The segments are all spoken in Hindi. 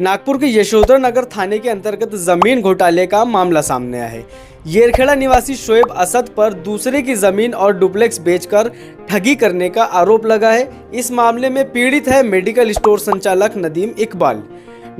नागपुर के यशोधरा नगर थाने के अंतर्गत जमीन घोटाले का मामला सामने आया है। येरखेड़ा निवासी शोएब असद पर दूसरे की जमीन और डुप्लेक्स बेचकर ठगी करने का आरोप लगा है। इस मामले में पीड़ित है मेडिकल स्टोर संचालक नदीम इकबाल।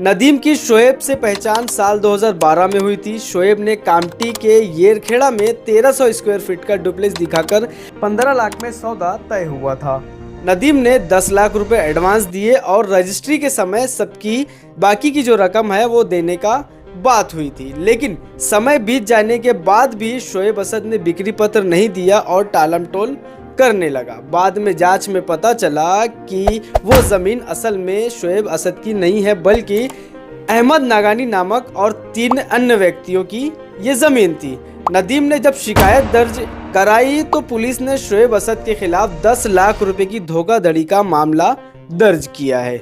नदीम की शोएब से पहचान साल 2012 में हुई थी। शोएब ने कामटी के येरखेड़ा में 1300 स्क्वायर फीट का डुप्लेक्स दिखाकर 15 लाख में सौदा तय हुआ था। नदीम ने 10 लाख रुपए एडवांस दिए और रजिस्ट्री के समय सबकी बाकी की जो रकम है वो देने का बात हुई थी, लेकिन समय बीत जाने के बाद भी शोएब असद ने बिक्री पत्र नहीं दिया और टालमटोल करने लगा। बाद में जांच में पता चला कि वो जमीन असल में शोएब असद की नहीं है, बल्कि अहमद नागानी नामक और 3 अन्य व्यक्तियों की ये जमीन थी। नदीम ने जब शिकायत दर्ज कराई तो पुलिस ने शोएब असद के खिलाफ 10 लाख रुपए की धोखाधड़ी का मामला दर्ज किया है।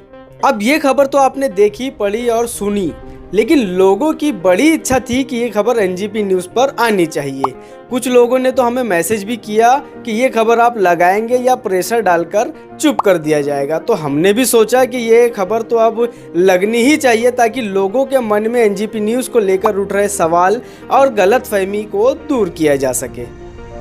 अब ये खबर तो आपने देखी, पढ़ी और सुनी, लेकिन लोगों की बड़ी इच्छा थी कि ये खबर एनजीपी न्यूज़ पर आनी चाहिए। कुछ लोगों ने तो हमें मैसेज भी किया कि ये खबर आप लगाएंगे या प्रेशर डालकर चुप कर दिया जाएगा। तो हमने भी सोचा कि ये खबर तो अब लगनी ही चाहिए, ताकि लोगों के मन में एनजीपी न्यूज़ को लेकर उठ रहे सवाल और गलतफहमी को दूर किया जा सके।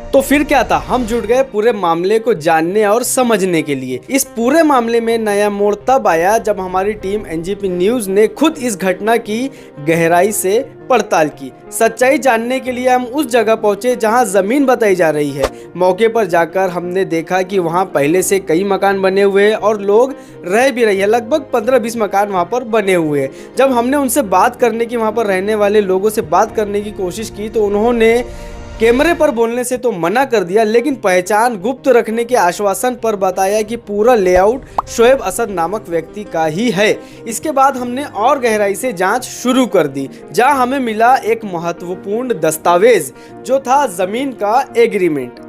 तो फिर क्या था, हम जुट गए पूरे मामले को जानने और समझने के लिए। इस पूरे मामले में नया मोड़ तब आया जब हमारी टीम एनजीपी न्यूज़ ने खुद इस घटना की गहराई से पड़ताल की। सच्चाई जानने के लिए हम उस जगह पहुंचे जहां जमीन बताई जा रही है। मौके पर जाकर हमने देखा कि वहां पहले से कई मकान बने हुए हैं और लोग रह भी रही है। लगभग 15-20 मकान वहां पर बने हुए हैं। जब हमने उनसे बात करने की, वहां पर रहने वाले लोगों से बात करने की कोशिश की तो उन्होंने कैमरे पर बोलने से तो मना कर दिया, लेकिन पहचान गुप्त रखने के आश्वासन पर बताया कि पूरा लेआउट शोएब असद नामक व्यक्ति का ही है। इसके बाद हमने और गहराई से जांच शुरू कर दी, जहां हमें मिला एक महत्वपूर्ण दस्तावेज जो था जमीन का एग्रीमेंट।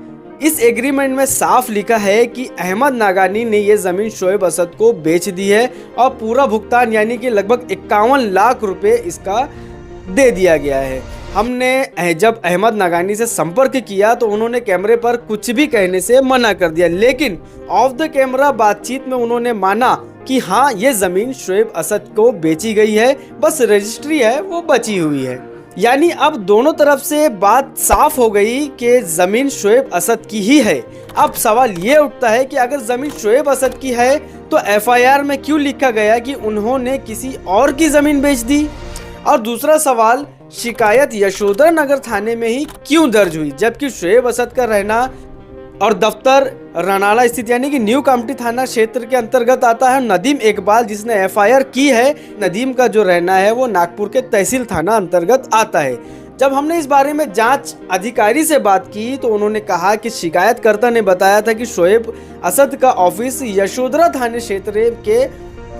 इस एग्रीमेंट में साफ लिखा है कि अहमद नागानी ने ये जमीन शोएब असद को बेच दी है और पूरा भुगतान यानी कि लगभग 51 लाख रुपए इसका दे दिया गया है। हमने जब अहमद नागानी से संपर्क किया तो उन्होंने कैमरे पर कुछ भी कहने से मना कर दिया, लेकिन ऑफ द कैमरा बातचीत में उन्होंने माना कि हाँ, ये जमीन शोएब असद को बेची गई है, बस रजिस्ट्री है वो बची हुई है। यानी अब दोनों तरफ से बात साफ हो गई कि जमीन शोएब असद की ही है। अब सवाल ये उठता है कि अगर जमीन शोएब असद की है तो एफआईआर में क्यों लिखा गया कि उन्होंने किसी और की जमीन बेच दी? और दूसरा सवाल, शिकायत यशोधरा नगर थाने में ही क्यों दर्ज हुई, जबकि शोएब असद का रहना और दफ्तर रनाला स्थित यानी कि न्यू कामटी थाना क्षेत्र के अंतर्गत आता है। नदीम इकबाल जिसने एफआईआर की है, नदीम का जो रहना है वो नागपुर के तहसील थाना अंतर्गत आता है। जब हमने इस बारे में जांच अधिकारी से बात की तो उन्होंने कहा कि शिकायतकर्ता ने बताया था कि शोएब असद का ऑफिस यशोधरा थाने क्षेत्र के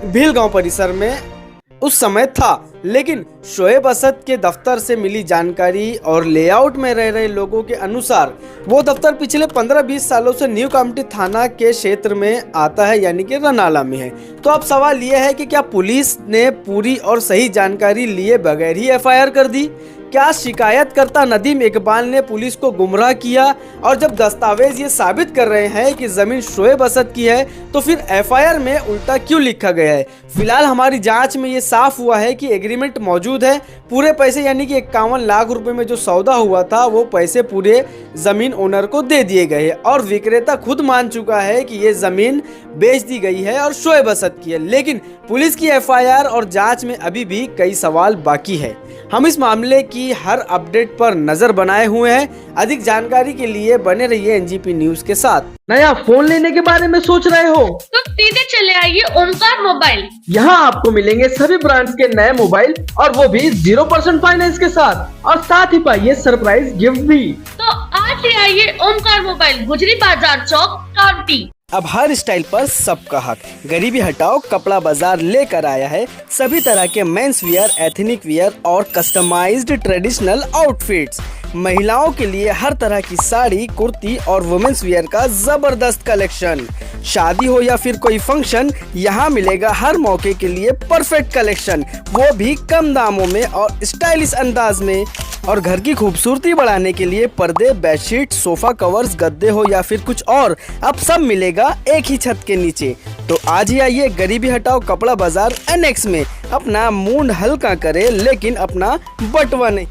भीलगांव परिसर में उस समय था, लेकिन शोएब असद के दफ्तर से मिली जानकारी और लेआउट में रह रहे लोगों के अनुसार वो दफ्तर पिछले 15-20 सालों से न्यू कामटी थाना के क्षेत्र में आता है, यानी कि रनाला में है। तो अब सवाल ये है कि क्या पुलिस ने पूरी और सही जानकारी लिए बगैर ही एफआईआर कर दी? क्या शिकायतकर्ता नदीम इकबाल ने पुलिस को गुमराह किया? और जब दस्तावेज ये साबित कर रहे हैं कि जमीन शोएब असद की है तो फिर एफआईआर में उल्टा क्यों लिखा गया है? फिलहाल हमारी जांच में ये साफ हुआ है कि एग्रीमेंट मौजूद है। पूरे पैसे यानी कि 51 लाख रुपए में जो सौदा हुआ था वो पैसे पूरे जमीन ओनर को दे दिए गए और विक्रेता खुद मान चुका है कि ये जमीन बेच दी गई है और शोएब असद की है। लेकिन पुलिस की एफआईआर और जांच में अभी भी कई सवाल बाकी है। हम इस मामले की हर अपडेट पर नजर बनाए हुए हैं। अधिक जानकारी के लिए बने रहिए एनजीपी न्यूज़ के साथ। नया फोन लेने के बारे में सोच रहे हो तो सीधे चले आइए ओमकार मोबाइल। यहाँ आपको मिलेंगे सभी ब्रांड्स के नए मोबाइल और वो भी 0% फाइनेंस के साथ, और साथ ही पाइए सरप्राइज गिफ्ट भी। तो आज ही आइए ओमकार मोबाइल, गुजरी बाजार चौक, कामटी। अब हर स्टाइल पर सबका हक, गरीबी हटाओ कपड़ा बाजार लेकर आया है सभी तरह के मेंस वियर, एथनिक वियर और कस्टमाइज्ड ट्रेडिशनल आउटफिट्स। महिलाओं के लिए हर तरह की साड़ी, कुर्ती और वुमेन्स वियर का जबरदस्त कलेक्शन। शादी हो या फिर कोई फंक्शन, यहाँ मिलेगा हर मौके के लिए परफेक्ट कलेक्शन, वो भी कम दामों में और स्टाइलिश अंदाज में। और घर की खूबसूरती बढ़ाने के लिए पर्दे, बेडशीट, सोफा कवर्स, गद्दे हो या फिर कुछ और, अब सब मिलेगा एक ही छत के नीचे। तो आज ही आइए गरीबी हटाओ कपड़ा बाजार एनेक्स में, अपना मूड हल्का करे लेकिन अपना बटवा नहीं।